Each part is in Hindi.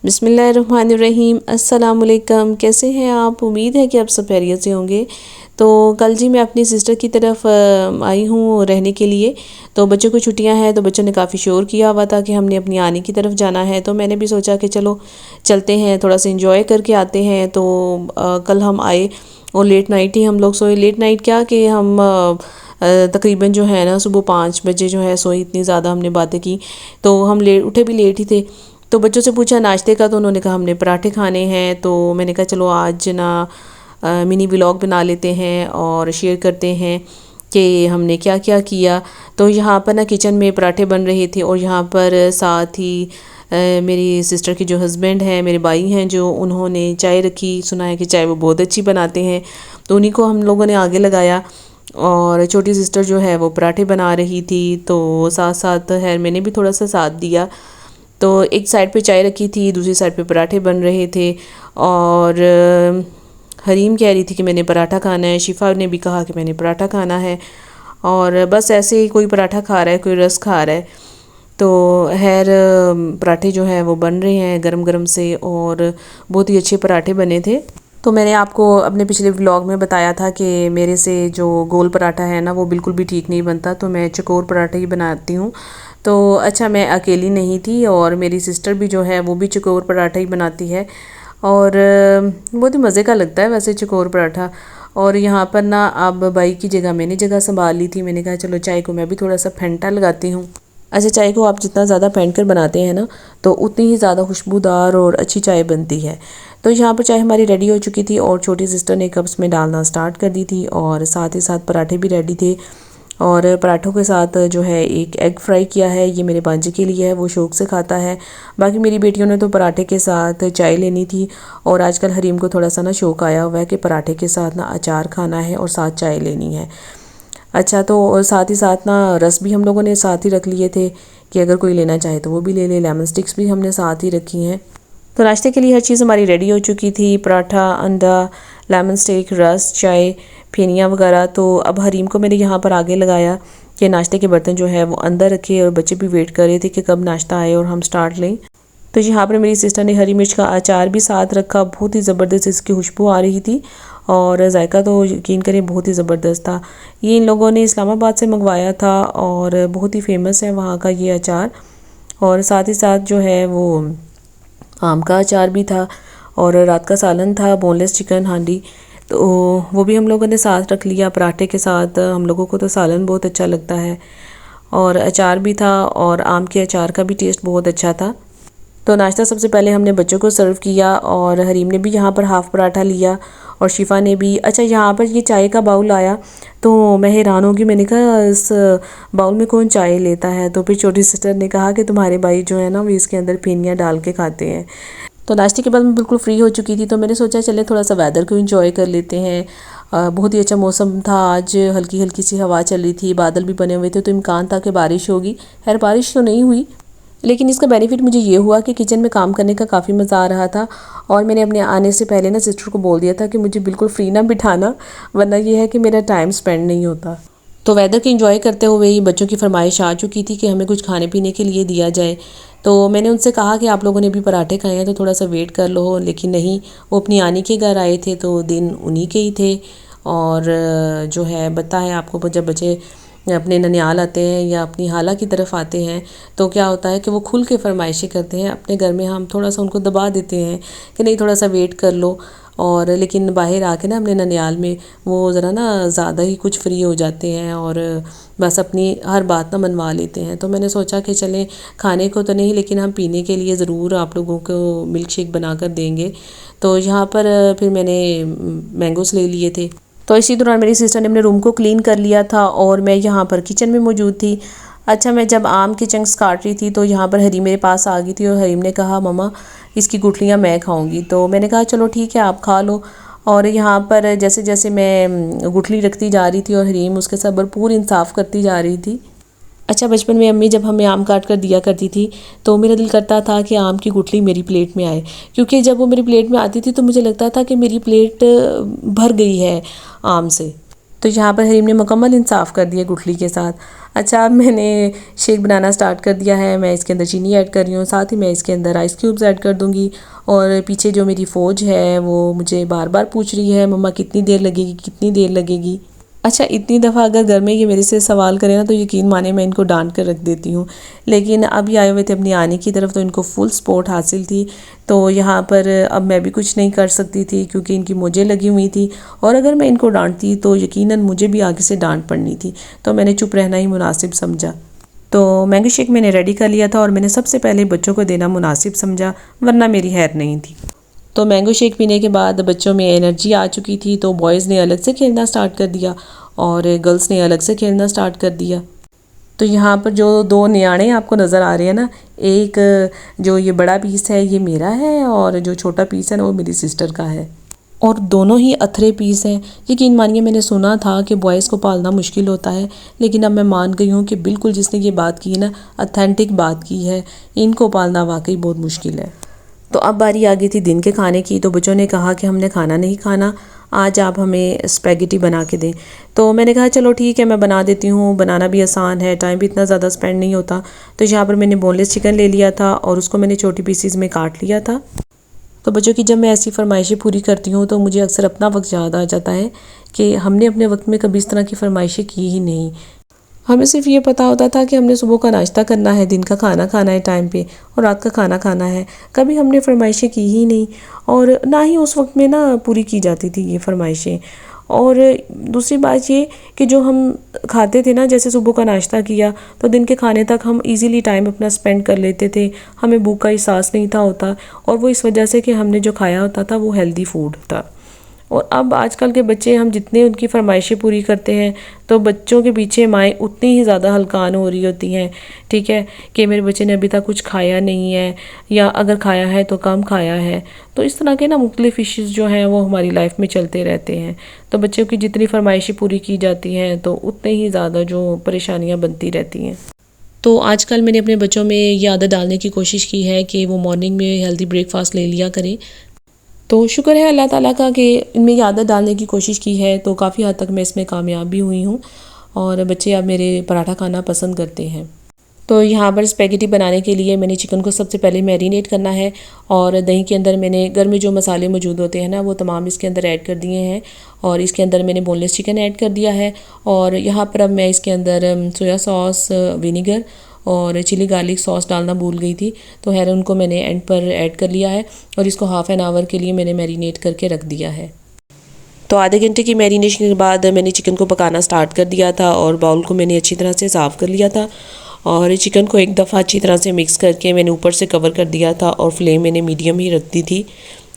बिस्मिल्लाहिर्रहमानिर्रहीम। अस्सलाम वालेकुम। कैसे हैं आप? उम्मीद है कि आप सब खैरियत से होंगे। तो कल जी मैं अपनी सिस्टर की तरफ आई हूँ रहने के लिए। तो बच्चों को छुट्टियां हैं तो बच्चों ने काफ़ी शोर किया हुआ था कि हमने अपनी आनी की तरफ जाना है। तो मैंने भी सोचा कि चलो चलते हैं, थोड़ा सा इंजॉय करके आते हैं। तो कल हम आए और लेट नाइट ही हम लोग सोए। लेट नाइट क्या कि हम तकरीबन जो है ना सुबह 5 बजे जो है सोए। इतनी ज़्यादा हमने बातें की तो हम लेट उठे भी लेट ही थे। तो बच्चों से पूछा नाश्ते का, तो उन्होंने कहा हमने पराठे खाने हैं। तो मैंने कहा चलो आज ना मिनी व्लॉग बना लेते हैं और शेयर करते हैं कि हमने क्या क्या किया। तो यहाँ पर ना किचन में पराठे बन रहे थे और यहाँ पर साथ ही मेरी सिस्टर के जो हस्बैंड हैं, मेरे भाई हैं, जो उन्होंने चाय रखी। सुना है कि चाय वो बहुत अच्छी बनाते हैं, तो उन्हीं को हम लोगों ने आगे लगाया। और छोटी सिस्टर जो है वो पराठे बना रही थी, तो साथ साथ है मैंने भी थोड़ा सा साथ दिया। तो एक साइड पे चाय रखी थी, दूसरी साइड पे पराठे बन रहे थे। और हरीम कह रही थी कि मैंने पराठा खाना है, शिफा ने भी कहा कि मैंने पराठा खाना है। और बस ऐसे ही कोई पराठा खा रहा है, कोई रस खा रहा है। तो खैर पराठे जो हैं वो बन रहे हैं गरम गरम से, और बहुत ही अच्छे पराठे बने थे। तो मैंने आपको अपने पिछले व्लॉग में बताया था कि मेरे से जो गोल पराठा है ना वो बिल्कुल भी ठीक नहीं बनता, तो मैं चकोर पराठा ही बनाती हूँ। तो अच्छा, मैं अकेली नहीं थी और मेरी सिस्टर भी जो है वो भी चकोर पराठा ही बनाती है। और बहुत ही मज़े का लगता है वैसे चकोर पराठा। और यहाँ पर ना अब भाई की जगह मैंने जगह संभाल ली थी। मैंने कहा चलो चाय को मैं भी थोड़ा सा फेंटा लगाती हूँ। अच्छा, चाय को आप जितना ज़्यादा फेंट कर बनाते हैं ना तो उतनी ही ज़्यादा खुशबूदार और अच्छी चाय बनती है। तो यहाँ पर चाय हमारी रेडी हो चुकी थी और छोटी सिस्टर ने कप्स में डालना स्टार्ट कर दी थी, और साथ ही साथ पराठे भी रेडी थे। और पराठों के साथ जो है एक एग फ्राई किया है, ये मेरे भांजे के लिए है, वो शौक से खाता है। बाकी मेरी बेटियों ने तो पराठे के साथ चाय लेनी थी। और आजकल हरीम को थोड़ा सा ना शौक आया हुआ है कि पराठे के साथ ना अचार खाना है और साथ चाय लेनी है। अच्छा, तो साथ ही साथ ना रस भी हम लोगों ने साथ ही रख लिए थे कि अगर कोई लेना चाहे तो वो भी ले ले। लेमन स्टिक्स भी हमने साथ ही रखी हैं। तो नाश्ते के लिए हर चीज़ हमारी रेडी हो चुकी थी, पराठा, अंडा, लेमन स्टिक, रस, चाय, फेनिया वगैरह। तो अब हरीम को मैंने यहाँ पर आगे लगाया कि नाश्ते के बर्तन जो है वो अंदर रखे, और बच्चे भी वेट कर रहे थे कि कब नाश्ता आए और हम स्टार्ट लें। तो यहाँ पर मेरी सिस्टर ने हरी मिर्च का अचार भी साथ रखा। बहुत ही ज़बरदस्त इसकी खुशबू आ रही थी और जायका तो यकीन करें बहुत ही ज़बरदस्त था। ये इन लोगों ने इस्लामाबाद से मंगवाया था और बहुत ही फेमस है वहाँ का ये अचार। और साथ ही साथ जो है वो आम का अचार भी था, और रात का सालन था, बोनलेस चिकन हांडी, तो वो भी हम लोगों ने साथ रख लिया पराठे के साथ। हम लोगों को तो सालन बहुत अच्छा लगता है, और अचार भी था, और आम के अचार का भी टेस्ट बहुत अच्छा था। तो नाश्ता सबसे पहले हमने बच्चों को सर्व किया, और हरीम ने भी यहाँ पर हाफ़ पराठा लिया और शिफा ने भी। अच्छा, यहाँ पर ये चाय का बाउल आया तो मैं हैरान होगी, मैंने कहा इस बाउल में कौन चाय लेता है। तो फिर छोटी सिस्टर ने कहा कि तुम्हारे भाई जो है ना वो इसके अंदर फेनिया डाल के खाते हैं। तो नाश्ते के बाद मैं बिल्कुल फ्री हो चुकी थी, तो मैंने सोचा चले थोड़ा सा वेदर को एंजॉय कर लेते हैं। बहुत ही अच्छा मौसम था आज, हल्की हल्की सी हवा चल रही थी, बादल भी बने हुए थे, तो इम्कान था कि बारिश होगी। खैर बारिश तो नहीं हुई, लेकिन इसका बेनिफिट मुझे ये हुआ कि किचन में काम करने का काफ़ी मज़ा आ रहा था। और मैंने अपने आने से पहले ना सिस्टर को बोल दिया था कि मुझे बिल्कुल फ्री ना बिठाना, वरना ये है कि मेरा टाइम स्पेंड नहीं होता। तो वेदर की एंजॉय करते हुए ही बच्चों की फरमाइश आ चुकी थी कि हमें कुछ खाने पीने के लिए दिया जाए। तो मैंने उनसे कहा कि आप लोगों ने भी पराठे खाए हैं तो थोड़ा सा वेट कर लो, लेकिन नहीं, वो अपनी आनी के घर आए थे तो दिन उन्हीं के ही थे। और जो है पता है आपको, जब बच्चे अपने ननियाल आते हैं या अपनी हाला की तरफ आते हैं तो क्या होता है कि वो खुल के फरमाइशें करते हैं। अपने घर में हम थोड़ा सा उनको दबा देते हैं कि नहीं थोड़ा सा वेट कर लो, और लेकिन बाहर आके ना अपने ननियाल में वो ज़रा ना ज़्यादा ही कुछ फ्री हो जाते हैं और बस अपनी हर बात ना मनवा लेते हैं। तो मैंने सोचा कि चलें, खाने को तो नहीं लेकिन हम पीने के लिए ज़रूर आप लोगों को मिल्क शेक बना कर देंगे। तो यहाँ पर फिर मैंने मैंगोस ले लिए थे। तो इसी दौरान मेरी सिस्टर ने अपने रूम को क्लीन कर लिया था और मैं यहाँ पर किचन में मौजूद थी। अच्छा, मैं जब आम के चंक्स काट रही थी तो यहाँ पर हरीम मेरे पास आ गई थी, और हरीम ने कहा मम्मा इसकी गुठलियाँ मैं खाऊंगी। तो मैंने कहा चलो ठीक है आप खा लो। और यहाँ पर जैसे जैसे मैं गुठली रखती जा रही थी और हरीम उसके साथ भरपूर इंसाफ करती जा रही थी। अच्छा, बचपन में अम्मी जब हमें आम काट कर दिया करती थी तो मेरा दिल करता था कि आम की गुठली मेरी प्लेट में आए, क्योंकि जब वो मेरी प्लेट में आती थी तो मुझे लगता था कि मेरी प्लेट भर गई है आम से। तो यहाँ पर हरीम ने मुकम्मल इंसाफ कर दिया गुठली के साथ। अच्छा, अब मैंने शेक बनाना स्टार्ट कर दिया है। मैं इसके अंदर चीनी ऐड कर रही हूँ, साथ ही मैं इसके अंदर आइस क्यूब्स ऐड कर दूँगी। और पीछे जो मेरी फ़ौज है वो मुझे बार बार पूछ रही है, मम्मा कितनी देर लगेगी, कितनी देर लगेगी। अच्छा, इतनी दफ़ा अगर घर में ये मेरे से सवाल करें ना तो यकीन माने मैं इनको डांट कर रख देती हूँ। लेकिन अब ये आए हुए थे अपनी आने की तरफ, तो इनको फुल सपोर्ट हासिल थी। तो यहाँ पर अब मैं भी कुछ नहीं कर सकती थी क्योंकि इनकी मुझे लगी हुई थी, और अगर मैं इनको डांटती तो यकीनन मुझे भी आगे से डांट पड़नी थी। तो मैंने चुप रहना ही मुनासिब समझा। तो मैंगो शेक मैंने रेडी कर लिया था और मैंने सबसे पहले बच्चों को देना मुनासिब समझा, वरना मेरी खैर नहीं थी। तो मैंगो शेक पीने के बाद बच्चों में एनर्जी आ चुकी थी, तो बॉयज़ ने अलग से खेलना स्टार्ट कर दिया और गर्ल्स ने अलग से खेलना स्टार्ट कर दिया। तो यहाँ पर जो दो नियाणे आपको नज़र आ रहे हैं ना, एक जो ये बड़ा पीस है ये मेरा है और जो छोटा पीस है ना वो मेरी सिस्टर का है, और दोनों ही अथरे पीस हैं। यकीन मानिए मैंने सुना था कि बॉयज़ को पालना मुश्किल होता है, लेकिन अब मैं मान गई हूँ कि बिल्कुल जिसने ये बात की ना, ऑथेंटिक बात की है, इनको पालना वाकई बहुत मुश्किल है। तो अब बारी आ गई थी दिन के खाने की। तो बच्चों ने कहा कि हमने खाना नहीं खाना, आज आप हमें स्पैगेटी बना के दें। तो मैंने कहा चलो ठीक है, मैं बना देती हूँ, बनाना भी आसान है, टाइम भी इतना ज़्यादा स्पेंड नहीं होता। तो यहाँ पर मैंने बोनलेस चिकन ले लिया था और उसको मैंने छोटी पीसीज में काट लिया था। तो बच्चों की जब मैं ऐसी फरमाइशें पूरी करती हूँ तो मुझे अक्सर अपना वक्त याद आ जाता है कि हमने अपने वक्त में कभी इस तरह की फरमाइशें की ही नहीं। हमें सिर्फ ये पता होता था कि हमने सुबह का नाश्ता करना है, दिन का खाना खाना है टाइम पे, और रात का खाना खाना है। कभी हमने फरमाइशें की ही नहीं, और ना ही उस वक्त में ना पूरी की जाती थी ये फरमाइशें। और दूसरी बात ये कि जो हम खाते थे ना, जैसे सुबह का नाश्ता किया तो दिन के खाने तक हम इजीली टाइम अपना स्पेंड कर लेते थे, हमें भूख का एहसास नहीं था होता, और वो इस वजह से कि हमने जो खाया होता था वो हेल्दी फूड था। और अब आजकल के बच्चे, हम जितने उनकी फरमाइशें पूरी करते हैं तो बच्चों के पीछे माएँ उतनी ही ज़्यादा हलकान हो रही होती हैं, ठीक है, कि मेरे बच्चे ने अभी तक कुछ खाया नहीं है, या अगर खाया है तो कम खाया है। तो इस तरह के ना मुख्तलिफ इश्यूज़ जो हैं वो हमारी लाइफ में चलते रहते हैं। तो बच्चों की जितनी फरमाइशें पूरी की जाती हैं तो उतने ही ज़्यादा जो परेशानियाँ बनती रहती हैं। तो आजकल मैंने अपने बच्चों में ये आदत डालने की कोशिश की है कि वो मॉर्निंग में हेल्दी ब्रेकफास्ट ले लिया करें। तो शुक्र है अल्लाह ताला का कि इनमें ये आदत डालने की कोशिश की है, तो काफ़ी हद तक मैं इसमें कामयाब भी हुई हूँ, और बच्चे अब मेरे पराठा खाना पसंद करते हैं। तो यहाँ पर स्पैगेटी बनाने के लिए मैंने चिकन को सबसे पहले मैरिनेट करना है, और दही के अंदर मैंने घर में जो मसाले मौजूद होते हैं ना वो तमाम इसके अंदर ऐड कर दिए हैं, और इसके अंदर मैंने बोनलेस चिकन ऐड कर दिया है। और यहाँ पर अब मैं इसके अंदर सोया सॉस, विनीगर और चिली गार्लिक सॉस डालना भूल गई थी, तो खैर उनको मैंने एंड पर ऐड कर लिया है, और इसको हाफ़ एन आवर के लिए मैंने मैरिनेट करके रख दिया है। तो आधे घंटे की मैरिनेशन के बाद मैंने चिकन को पकाना स्टार्ट कर दिया था, और बाउल को मैंने अच्छी तरह से साफ़ कर लिया था, और चिकन को एक दफ़ा अच्छी तरह से मिक्स करके मैंने ऊपर से कवर कर दिया था, और फ्लेम मैंने मीडियम ही रख दी थी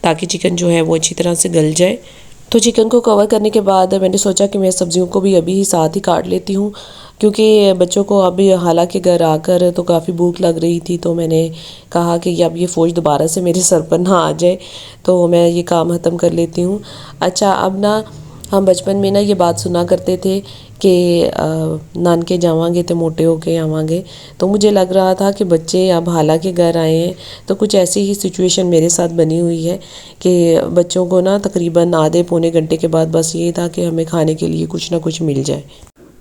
ताकि चिकन जो है वो अच्छी तरह से गल जाए। तो चिकन को कवर करने के बाद मैंने सोचा कि मैं सब्जियों को भी अभी ही साथ ही काट लेती हूँ, क्योंकि बच्चों को अभी हालांकि घर आकर तो काफ़ी भूख लग रही थी, तो मैंने कहा कि अब ये फ़ौज दोबारा से मेरे सर पर ना आ जाए, तो मैं ये काम ख़त्म कर लेती हूँ। अच्छा, अब ना हम बचपन में ना ये बात सुना करते थे कि नानके जावांगे तो मोटे होके आवांगे, तो मुझे लग रहा था कि बच्चे अब हालांकि घर आए हैं तो कुछ ऐसी ही सिचुएशन मेरे साथ बनी हुई है कि बच्चों को ना तकरीबन आधे पौने घंटे के बाद बस ये था कि हमें खाने के लिए कुछ ना कुछ मिल जाए।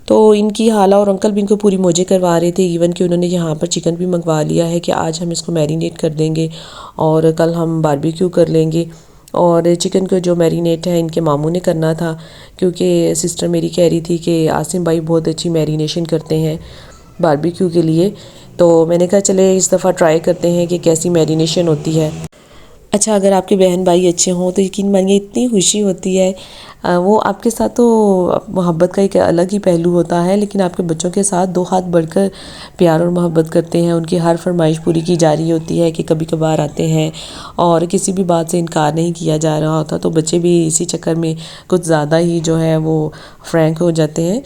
तो इनकी हाला और अंकल भी इनको पूरी मौजें करवा रहे थे, इवन कि उन्होंने यहाँ पर चिकन भी मंगवा लिया है कि आज हम इसको मैरिनेट कर देंगे और कल हम बारबेक्यू कर लेंगे। और चिकन को जो मैरिनेट है इनके मामू ने करना था, क्योंकि सिस्टर मेरी कह रही थी कि आसिम भाई बहुत अच्छी मैरिनेशन करते हैं बारबेक्यू के लिए, तो मैंने कहा चले इस दफ़ा ट्राई करते हैं कि कैसी मैरिनेशन होती है। अच्छा, अगर आपके बहन भाई अच्छे हों तो यकीन मानिए इतनी खुशी होती है, वो आपके साथ तो मोहब्बत का एक अलग ही पहलू होता है, लेकिन आपके बच्चों के साथ दो हाथ बढ़कर प्यार और मोहब्बत करते हैं। उनकी हर फरमाइश पूरी की जा रही होती है कि कभी कभार आते हैं और किसी भी बात से इनकार नहीं किया जा रहा होता, तो बच्चे भी इसी चक्कर में कुछ ज़्यादा ही जो है वो फ्रैंक हो जाते हैं।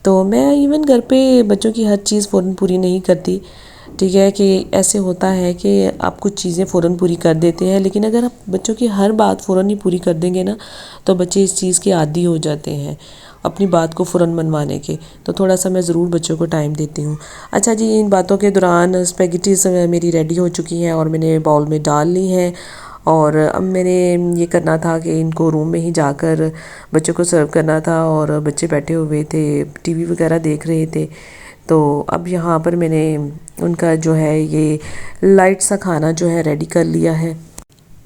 तो मैं इवन घर पे बच्चों की हर चीज़ फ़ौरन पूरी नहीं करती, ठीक है, कि ऐसे होता है कि आप कुछ चीज़ें फ़ौरन पूरी कर देते हैं, लेकिन अगर आप बच्चों की हर बात फ़ौरन ही पूरी कर देंगे ना तो बच्चे इस चीज़ के आदी हो जाते हैं अपनी बात को फ़ौरन मनवाने के। तो थोड़ा सा मैं ज़रूर बच्चों को टाइम देती हूँ। अच्छा जी, इन बातों के दौरान स्पैगेटीज़ मेरी रेडी हो चुकी हैं और मैंने बाउल में डाल ली हैं, और अब मैंने ये करना था कि इनको रूम में ही जाकर बच्चों को सर्व करना था और बच्चे बैठे हुए थे टीवी वगैरह देख रहे थे। तो अब यहाँ पर मैंने उनका जो है ये लाइट सा खाना जो है रेडी कर लिया है।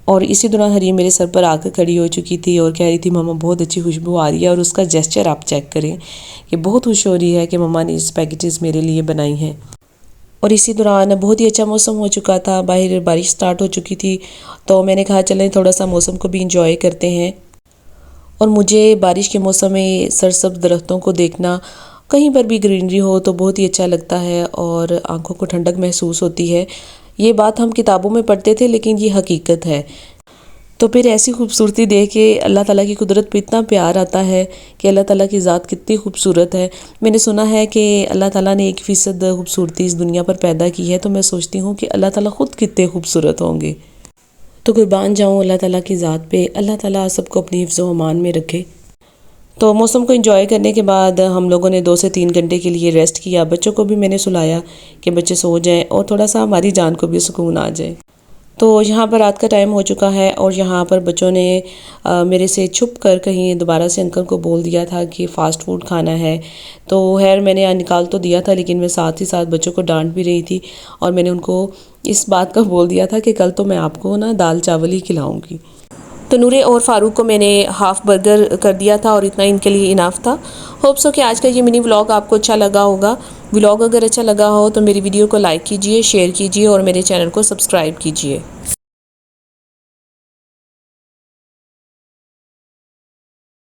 और इसी दौरान हरिया मेरे सर पर आकर खड़ी हो चुकी थी और कह रही थी मम्मा बहुत अच्छी खुशबू आ रही है, और उसका जेस्चर आप चेक करें कि बहुत खुश हो रही है कि मम्मा ने स्पैगेटीज़ मेरे लिए बनाई हैं। और इसी दौरान बहुत ही अच्छा मौसम हो चुका था, बाहर बारिश स्टार्ट हो चुकी थी, तो मैंने कहा चलें थोड़ा सा मौसम को भी इंजॉय करते हैं। और मुझे बारिश के मौसम में सरसब्ज दरख्तों को देखना, कहीं पर भी ग्रीनरी हो तो बहुत ही अच्छा लगता है और आंखों को ठंडक महसूस होती है। ये बात हम किताबों में पढ़ते थे लेकिन ये हकीकत है। तो फिर ऐसी खूबसूरती देख के अल्लाह ताला की कुदरत पे इतना प्यार आता है कि अल्लाह ताला की ज़ात कितनी खूबसूरत है। मैंने सुना है कि अल्लाह ताला ने 1% खूबसूरती इस दुनिया पर पैदा की है, तो मैं सोचती हूँ कि अल्लाह ताला ख़ुद कितने खूबसूरत होंगे। तो कुर्बान जाऊँ अल्लाह ताला की ज़ात पे। अल्लाह ताला सबको अपनी हिफ्ज़ व अमान में रखे। तो मौसम को एंजॉय करने के बाद हम लोगों ने 2 से 3 घंटे के लिए रेस्ट किया। बच्चों को भी मैंने सुलाया कि बच्चे सो जाएं और थोड़ा सा हमारी जान को भी सुकून आ जाए। तो यहाँ पर रात का टाइम हो चुका है और यहाँ पर बच्चों ने मेरे से छुप कर कहीं दोबारा से अंकल को बोल दिया था कि फ़ास्ट फूड खाना है। तो खैर मैंने निकाल तो दिया था, लेकिन मैं साथ ही साथ बच्चों को डांट भी रही थी और मैंने उनको इस बात का बोल दिया था कि कल तो मैं आपको ना दाल चावल ही खिलाऊँगी। तो नूरे और फ़ारूक को मैंने हाफ़ बर्गर कर दिया था और इतना इनके लिए इनाफ था। होप सो कि आज का ये मिनी व्लॉग आपको अच्छा लगा होगा। व्लॉग अगर अच्छा लगा हो तो मेरी वीडियो को लाइक कीजिए, शेयर कीजिए और मेरे चैनल को सब्सक्राइब कीजिए।